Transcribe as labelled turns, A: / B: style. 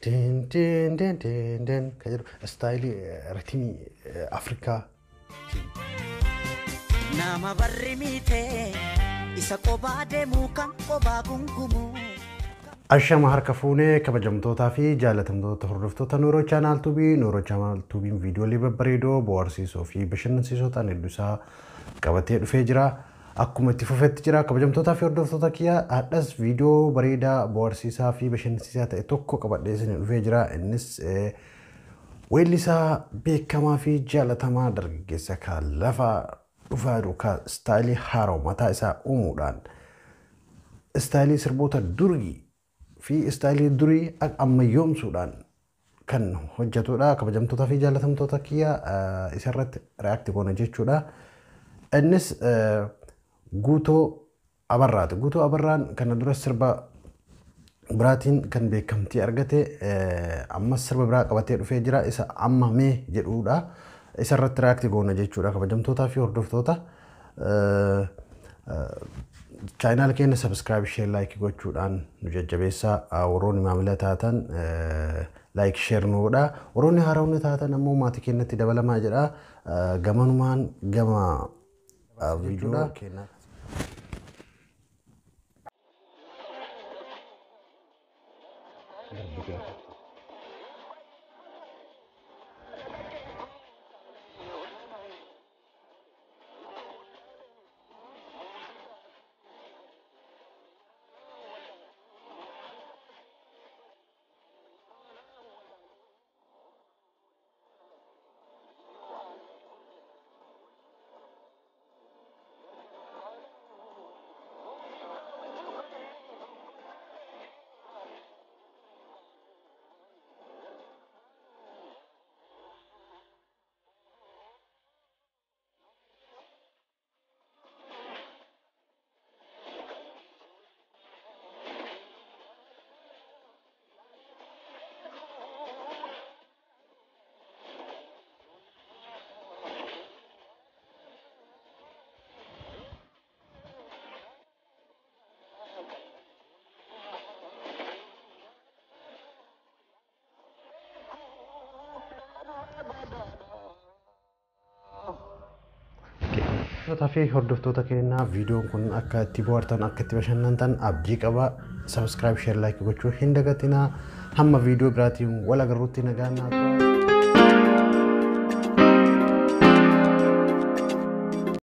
A: din din din din din kajiru style ritmi Afrika
B: nama barrimite isa qobaade mukan qobaa gungumu
A: Ashama harka fuune kabajamtootaa fi jaalatamtoota hordoftoota Nooroo Channel Tubii Nooroo Channel Tubiin viidiyoolee babbareedoo bohaarsiisoo fi bashannansiisoo ta'an hedduusaa qabatee dhufee jira. Akkuma itti fufetti jira kabajamtootaa fi hordoftoota kiyya hadhas viidiyoo bareedaa bohaarsiisaa fi bashannansiisaa ta'e tokko qabadhee isin dhufee jira. Innis weellisaa beekamaa fi jaalatamaa dargaggeessa kan lafa dhufaa jiru kan istaayilii haaroo mataa isaa uumuudhaan istaayilii sirboota durii في استايل دري أما يوم سودان كان هجتوا لا كبجمتوا في جالتهم توتاكيا إسرت رياكت كونه جتشودا الناس جوتو أبران كان درس سربا براتين كان بكمتي أرجته أما السربا براك أبتي في جرا إسا أما مي جرودا إسرت رياكت كونه جتشودا كبجمتوا في هردفتوتا channel keenya subscribe share like gochuudhaan nu jajjabeessaa woroonni maamila taatan like share nu godhaa woroonni haaraawni taatan ammoo maatii keenyatti dabalamaa jedha gamanumaan gama viidiyoo keenya Tapi hordoftoota keenya viidiyoon kun akka itti bohaartan akka itti bashannantan abdii qaba subscribe share like gochuu hin dagatinaa hamma viidiyoo biraatiin wal agarruutti nagaan